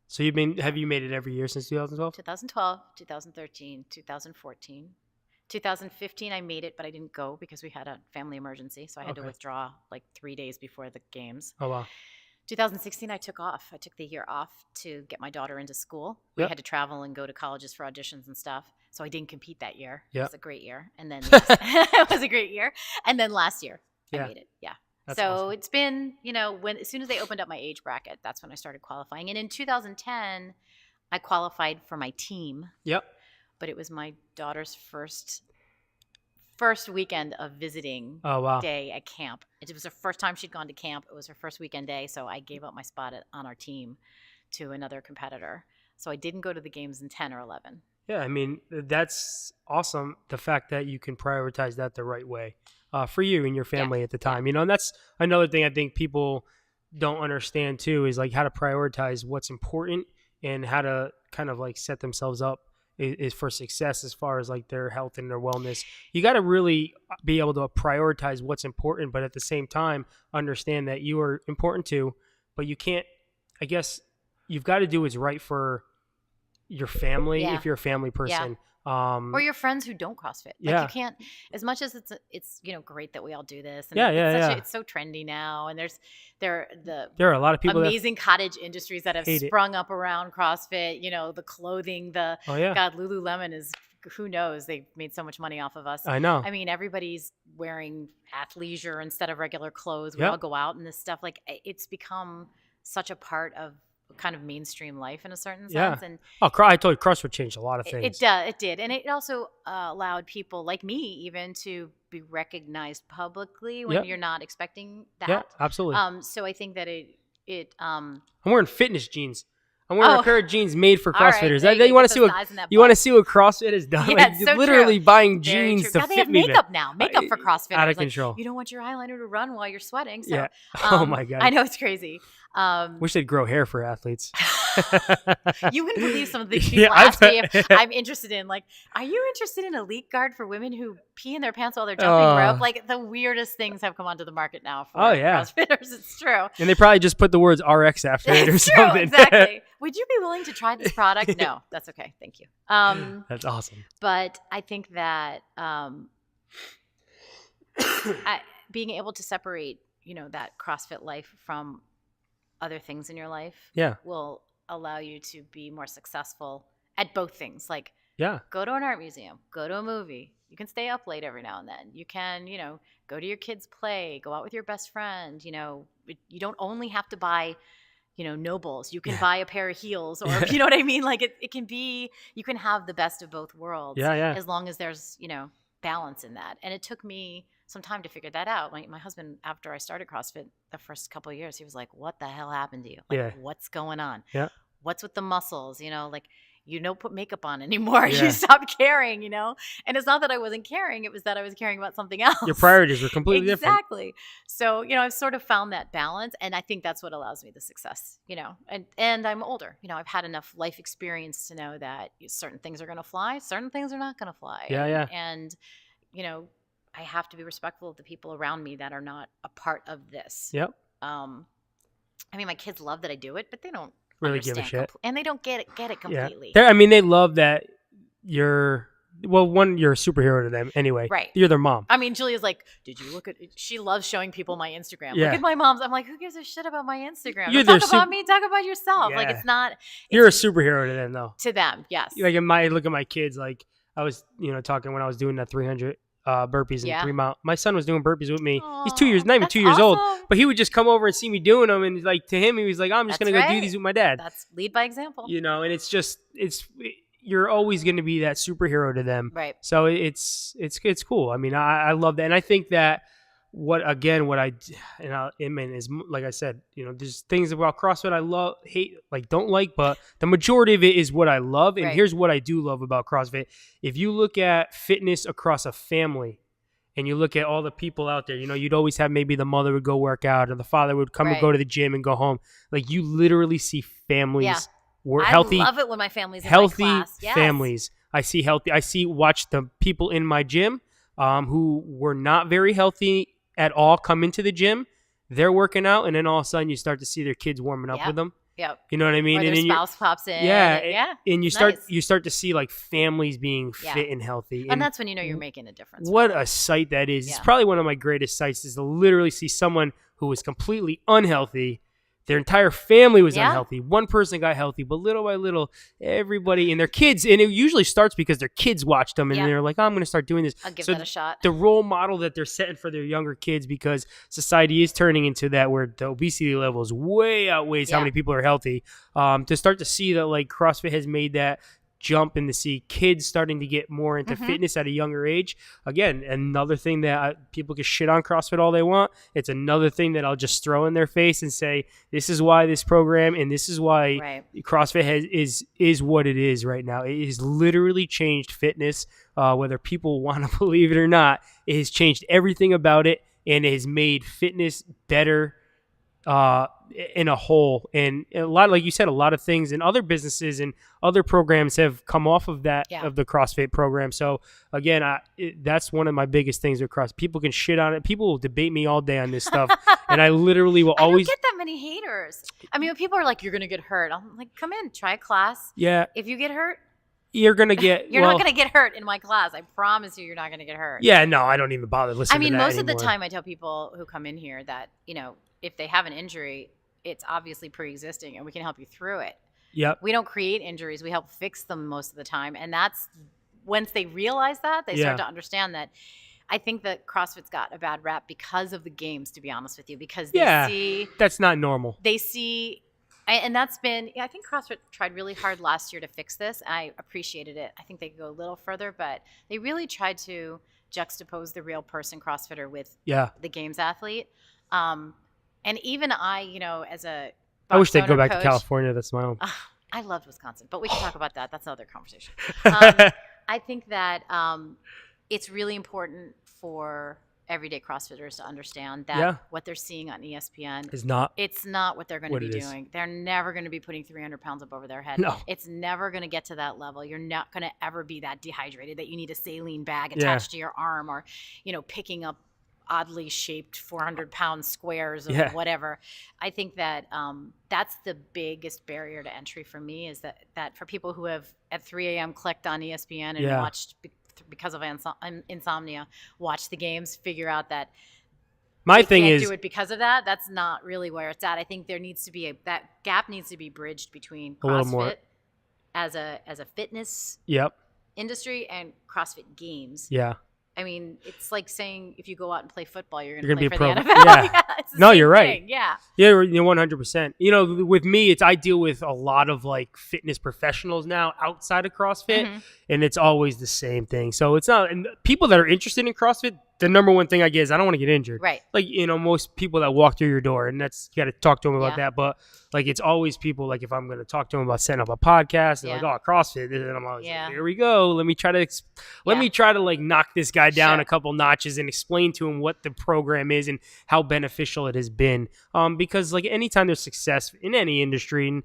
So have you made it every year since 2012? 2012, 2013, 2014. 2015, I made it, but I didn't go because we had a family emergency. So I had to withdraw like 3 days before the games. Oh, wow. 2016, I took off. I took the year off to get my daughter into school. We had to travel and go to colleges for auditions and stuff. So I didn't compete that year. It was a great year. And then it was a great year. And then last year, I made it. Yeah. That's so awesome. It's been, as soon as they opened up my age bracket, that's when I started qualifying. And in 2010, I qualified for my team. Yep. But it was my daughter's first weekend of visiting day at camp. It was her first time she'd gone to camp. It was her first weekend day, so I gave up my spot on our team to another competitor. So I didn't go to the games in 10 or 11. Yeah, I mean, that's awesome, the fact that you can prioritize that the right way for you and your family at the time. And that's another thing I think people don't understand too, is like how to prioritize what's important and how to kind of like set themselves up is for success as far as like their health and their wellness. You got to really be able to prioritize what's important, but at the same time understand that you are important too, but you can't, I guess you've got to do what's right for your family if you're a family person. Or your friends who don't CrossFit. Like you can't, as much as it's great that we all do this. And it's so trendy now. And there are a lot of people amazing cottage industries that have sprung up around CrossFit. The clothing, God, Lululemon is, who knows? They've made so much money off of us. I know. I mean, everybody's wearing athleisure instead of regular clothes. We all go out and this stuff. Like it's become such a part of kind of mainstream life in a certain sense. And I told you CrossFit changed a lot of things. It did. And it also allowed people like me even to be recognized publicly when you're not expecting that. Yeah, absolutely. So I think that I'm wearing fitness jeans. I'm wearing a pair of jeans made for CrossFitters. Right, you want to see what CrossFit has done? Yeah, it's so literally true. buying Very jeans true. to now fit they have me. makeup now. Makeup for CrossFit. Out of control. You don't want your eyeliner to run while you're sweating. So, oh my God. I know, it's crazy. Wish they'd grow hair for athletes. You wouldn't believe some of the people ask me if I'm interested in, like, are you interested in a leak guard for women who pee in their pants while they're jumping rope? Like, the weirdest things have come onto the market now for CrossFitters. It's true. And they probably just put the words RX after it or something. True, exactly. Would you be willing to try this product? No, that's okay. Thank you. That's awesome. But I think that being able to separate, that CrossFit life from other things in your life will allow you to be more successful at both things. Like, Yeah. go to an art museum, go to a movie. You can stay up late every now and then. You can, go to your kids' play, go out with your best friend. You don't only have to buy, Nobles. You can buy a pair of heels, or you know what I mean? Like it can be, you can have the best of both worlds as long as there's, balance in that. And it took me some time to figure that out. My husband, after I started CrossFit the first couple of years, he was like, what the hell happened to you? Like, what's going on? Yeah. What's with the muscles? Like, you don't put makeup on anymore. Yeah. You stopped caring, And it's not that I wasn't caring. It was that I was caring about something else. Your priorities were completely different. Exactly. So, I've sort of found that balance. And I think that's what allows me the success, And I'm older. I've had enough life experience to know that certain things are going to fly. Certain things are not going to fly. Yeah. And, I have to be respectful of the people around me that are not a part of this. Yep. My kids love that I do it, but they don't really give a shit. And they don't get it completely. Yeah. They love that you're a superhero to them anyway. Right. You're their mom. Julia's like, did you look at – she loves showing people my Instagram. Yeah. Look at my mom's. I'm like, who gives a shit about my Instagram? You're talk about me. Talk about yourself. Yeah. Like, it's not – You're a superhero to them, though. To them, yes. Like, look at my kids. Like, I was, talking when I was doing that 300 burpees and 3 mile. My son was doing burpees with me. Aww, he's 2 years, not even 2 years awesome. old, but he would just come over and see me doing them, and like to him, he was like, "I'm just gonna go do these with my dad." That's lead by example. And you're always going to be that superhero to them, right? So it's cool. I love that, and I think that is, like I said, there's things about CrossFit I love, hate, like don't like, but the majority of it is what I love. And here's what I do love about CrossFit. If you look at fitness across a family and you look at all the people out there, you'd always have maybe the mother would go work out or the father would come and go to the gym and go home. Like, you literally see families healthy. I love it when my family's in healthy my class. Yes. families. Watch the people in my gym who were not very healthy at all come into the gym. They're working out, and then all of a sudden you start to see their kids warming up with them. Yep. You know what I mean? Or their spouse pops in. And you start to see like families being fit and healthy. And that's when you're making a difference. What a sight that is. It's probably one of my greatest sights, is to literally see someone who was completely unhealthy. Their entire family was unhealthy. One person got healthy, but little by little, everybody and their kids, and it usually starts because their kids watched them, and they're like, "Oh, I'm going to start doing this." I'll give that a shot. The role model that they're setting for their younger kids, because society is turning into that where the obesity level is way outweighs how many people are healthy. To start to see that, like, CrossFit has made that jump, and to see kids starting to get more into fitness at a younger age. Again, another thing that people can shit on CrossFit all they want. It's another thing that I'll just throw in their face and say, this is why this program and this is why CrossFit is what it is right now. It has literally changed fitness, whether people want to believe it or not. It has changed everything about it, and it has made fitness better in a whole. And a lot, like you said, a lot of things in other businesses and other programs have come off of that, of the CrossFit program. So again, that's one of my biggest things with CrossFit. People can shit on it. People will debate me all day on this stuff. And I literally will always I don't get that many haters. When people are like, you're going to get hurt. I'm like, come in, try a class. Yeah. If you get hurt, you're going to get... You're not going to get hurt in my class. I promise you're not going to get hurt. Yeah, no, I don't even bother listening to that most anymore. of the time I tell people who come in here that, if they have an injury, it's obviously pre-existing and we can help you through it. Yep. We don't create injuries. We help fix them most of the time. And that's once they realize that, they start to understand that. I think that CrossFit's got a bad rap because of the games, to be honest with you, because they see... that's not normal. They see... And that's been... I think CrossFit tried really hard last year to fix this. I appreciated it. I think they could go a little further, but they really tried to juxtapose the real person CrossFitter with the games athlete. And even I, as a I wish they'd go back coach, to California. That's my own. I loved Wisconsin, but we can talk about that. That's another conversation. I think that it's really important for everyday CrossFitters to understand that what they're seeing on ESPN it's not what they're going to be doing. They're never going to be putting 300 pounds up over their head. No. It's never going to get to that level. You're not going to ever be that dehydrated that you need a saline bag attached to your arm, or, picking up oddly shaped 400-pound squares of whatever. I think that that's the biggest barrier to entry for me, is that for people who have at 3 a.m. clicked on ESPN and watched because of insomnia, watch the games, figure out that My they thing can't is do it because of that. That's not really where it's at. I think there needs to be that gap needs to be bridged between a little more. CrossFit as a fitness Yep. industry and CrossFit Games. Yeah. I mean, it's like saying if you go out and play football, you're You're going to gonna play be a for pro. the NFL. Yeah. It's the No, same you're right. thing. Yeah. Yeah, you're 100%. You know, with me, I deal with a lot of like fitness professionals now outside of CrossFit, Mhm. and it's always the same thing. So it's not, and people that are interested in CrossFit, the number one thing I get is I don't want to get injured. Right. Like, you know, most people that walk through your door, and that's, you got to talk to them about Yeah. that. But like, it's always people like, if I'm going to talk to them about setting up a podcast, they're Yeah. like, oh, CrossFit. And I'm always Yeah. like, here we go. Let me try to like knock this guy down Sure. a couple notches and explain to him what the program is and how beneficial it has been. Because like anytime there's success in any industry, and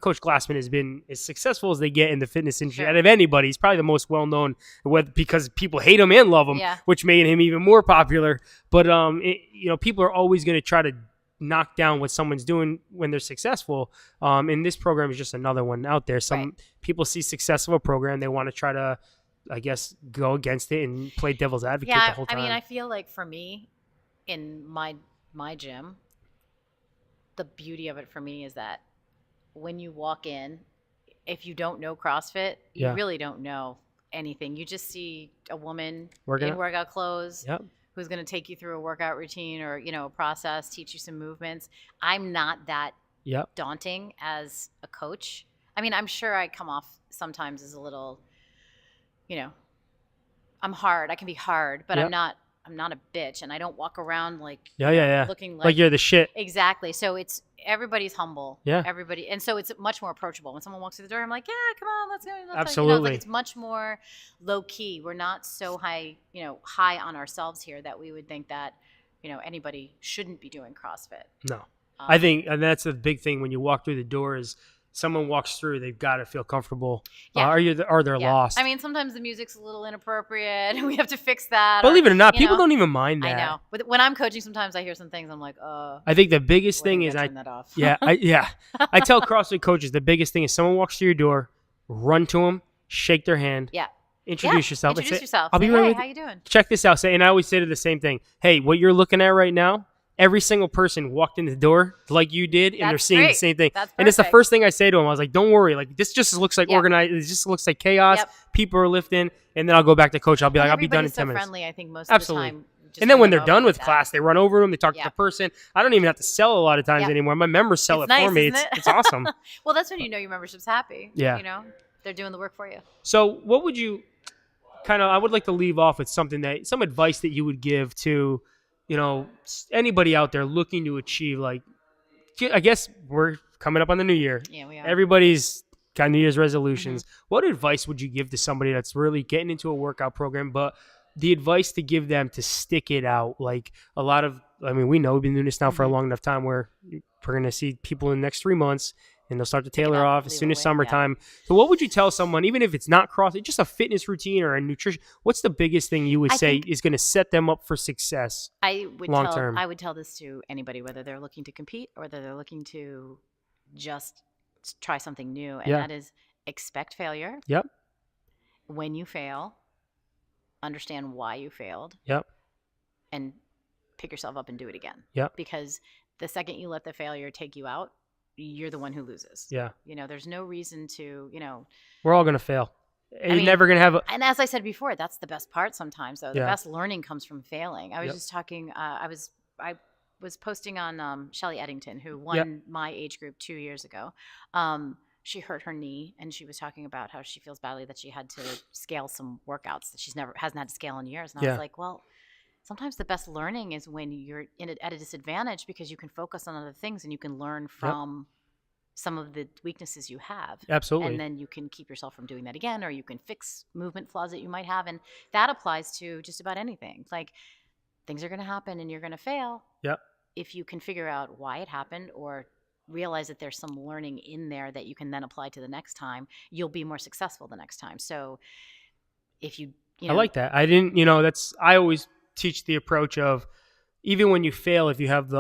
Coach Glassman has been as successful as they get in the fitness industry Sure. out of anybody. He's probably the most well-known, because people hate him and love him, Yeah. which made him even more popular. But you know, people are always going to try to knock down what someone's doing when they're successful. And this program is just another one out there. Some people see success of a program, they want to try to, I guess, go against it and play devil's advocate the whole time. I mean, I feel like for me, in my gym, the beauty of it for me is that when you walk in, if you don't know CrossFit, you Yeah. really don't know anything. You just see a woman Working in out. workout clothes Yep. who's going to take you through a workout routine or, you know, a process, teach you some movements. I'm not that Yep. daunting as a coach. I mean, I'm sure I come off sometimes as a little, you know, I'm hard. I can be hard, but Yep. I'm not a bitch, and I don't walk around like Yeah. looking Like you're the shit. exactly. So it's everybody's humble. Yeah. Everybody, and so it's much more approachable. When someone walks through the door, I'm like, yeah, come on, let's go. Let's go. You know, Absolutely. it's much more low key. We're not so high on ourselves here that we would think that, you know, anybody shouldn't be doing CrossFit. No. I think, and that's the big thing when you walk through the door is someone walks through, they've got to feel comfortable. Yeah. Or they're Yeah. lost. I mean, sometimes the music's a little inappropriate, and we have to fix that. Believe it or not, you people know. don't even mind that. I know. But when I'm coaching, sometimes I hear some things. I'm like, I think the biggest when thing do is turn that off? I tell CrossFit coaches the biggest thing is someone walks through your door, run to them, shake their hand, Yeah. introduce yourself. Introduce Say, yourself. I'll be Say, right hey, with how you. you doing? Check this out. And I always say to the same thing. Hey, what you're looking at right now, every single person walked in the door like you did, and they're That's seeing the great. same thing. That's And it's the perfect. first thing I say to them. I was like, don't worry. Like, this just looks like Yep. organized. It just looks like chaos. Yep. People are lifting. And then I'll go back to coach. I'll be like, I'll be done in Everybody's 10 so minutes. friendly, I think, most Absolutely. of the time. Just And then when bring they're them done over with that. class, they run over to them. They talk Yeah. to the person. I don't even have to sell a lot of times Yeah. anymore. My members sell It's it for nice, me. isn't it? It's awesome. Well, that's when you know your membership's happy. Yeah. You know, they're doing the work for you. So what would you I would like to leave off with some advice that you would give to, you know, anybody out there looking to achieve, like, I guess we're coming up on the new year. Yeah, we are. Everybody's got New Year's resolutions. Mm-hmm. What advice would you give to somebody that's really getting into a workout program, but the advice to give them to stick it out? Like we know we've been doing this now for a Mhm. long enough time where we're going to see people in the next 3 months and they'll start to tailor out, off as leave soon as away, yeah. summertime. So what would you tell someone, even if it's not CrossFit, just a fitness routine or a nutrition, what's the biggest thing you would I say think- is going to set them up for success? I long term? would tell this to anybody, whether they're looking to compete or whether they're looking to just try something new, and Yeah. that is expect failure. Yep. When you fail, understand why you failed, Yep. and pick yourself up and do it again. Yep. Because the second you let the failure take you out, you're the one who loses. Yeah. You know, there's no reason to, We're all going to fail. You're mean, never going to have a, and as I said before, that's the best part sometimes, though. The Yeah. best learning comes from failing. I was Yep. just talking, I was posting on Shelly Eddington, who won Yep. my age group 2 years ago. She hurt her knee, and she was talking about how she feels badly that she had to scale some workouts that hasn't had to scale in years. And I Yeah. was like, well, sometimes the best learning is when you're at a disadvantage, because you can focus on other things and you can learn from some of the weaknesses you have. Absolutely. And then you can keep yourself from doing that again, or you can fix movement flaws that you might have. And that applies to just about anything. Like, things are going to happen and you're going to fail. Yep. If you can figure out why it happened or realize that there's some learning in there that you can then apply to the next time, you'll be more successful the next time. So if you I like that. I always teach the approach of, even when you fail, if you have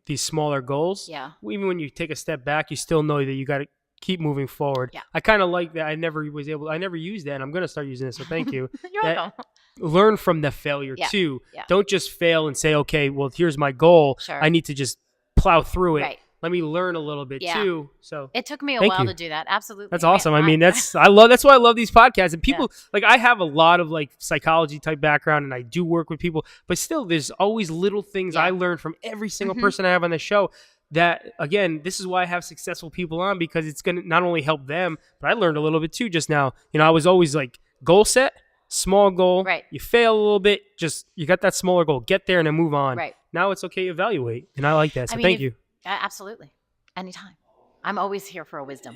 these smaller goals, Yeah. even when you take a step back, you still know that you got to keep moving forward. Yeah. I kind of like that. I never used that, and I'm going to start using it. So thank you. You're welcome. Learn from the failure Yeah. too. Yeah. Don't just fail and say, okay, well, here's my goal. Sure. I need to just plow through it. Right. Let me learn a little bit too. So it took me a thank while you. to do that. Absolutely. That's awesome. I mean, that's why I love these podcasts. And people like, I have a lot of like psychology type background, and I do work with people, but still there's always little things I learn from every single person I have on the show. That, again, this is why I have successful people on, because it's going to not only help them, but I learned a little bit too just now. You know, I was always like, goal set, small goal. Right. You fail a little bit, just you got that smaller goal. Get there and then move on. Right. Now it's okay to evaluate. And I like that. So thank you. Absolutely. Anytime. I'm always here for a wisdom.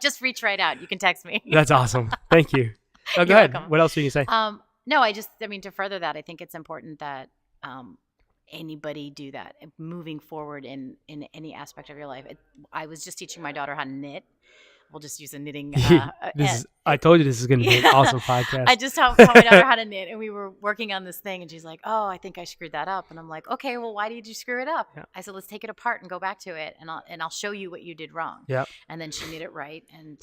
Just reach right out. You can text me. That's awesome. Thank you. Oh, go ahead. What else were you say? No, I mean, to further that, I think it's important that anybody do that moving forward in any aspect of your life. I was just teaching my daughter how to knit. We'll just use a knitting. I told you this is going to be an awesome podcast. I just taught my daughter how to knit, and we were working on this thing, and she's like, "Oh, I think I screwed that up." And I'm like, "Okay, well, why did you screw it up?" Yeah. I said, "Let's take it apart and go back to it, and I'll show you what you did wrong." Yeah. And then she knit it right, and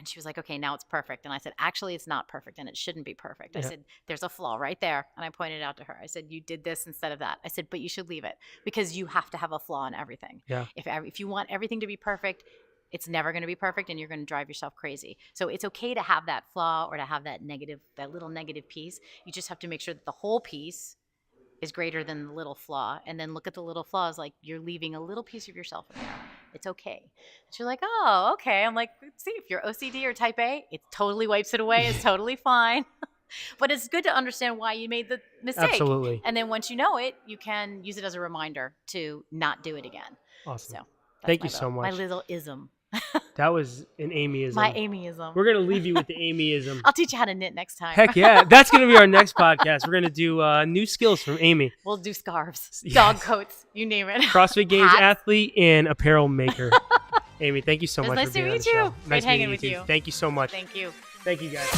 she was like, "Okay, now it's perfect." And I said, "Actually, it's not perfect, and it shouldn't be perfect." I said, "There's a flaw right there," and I pointed it out to her. I said, "You did this instead of that." I said, "But you should leave it, because you have to have a flaw in everything. Yeah. If you want everything to be perfect, it's never going to be perfect, and you're going to drive yourself crazy. So it's okay to have that flaw or to have that little negative piece. You just have to make sure that the whole piece is greater than the little flaw, and then look at the little flaws like you're leaving a little piece of yourself in there. It's okay." And she's like, "Oh, okay." I'm like, "See, if you're OCD or type A, it totally wipes it away. It's totally fine." But it's good to understand why you made the mistake. Absolutely. And then once you know it, you can use it as a reminder to not do it again. Awesome. So thank you so much. My little ism. That was an Amyism. My Amyism. We're going to leave you with the Amyism. I'll teach you how to knit next time. Heck yeah. That's going to be our next podcast. We're going to do new skills from Amy. We'll do scarves, dog coats, you name it. CrossFit Games Hats. athlete and apparel maker. Amy, thank you so much Nice for to being on meet the show. you. Nice Great hanging meeting with you. Thank you so much. Thank you. Thank you, guys.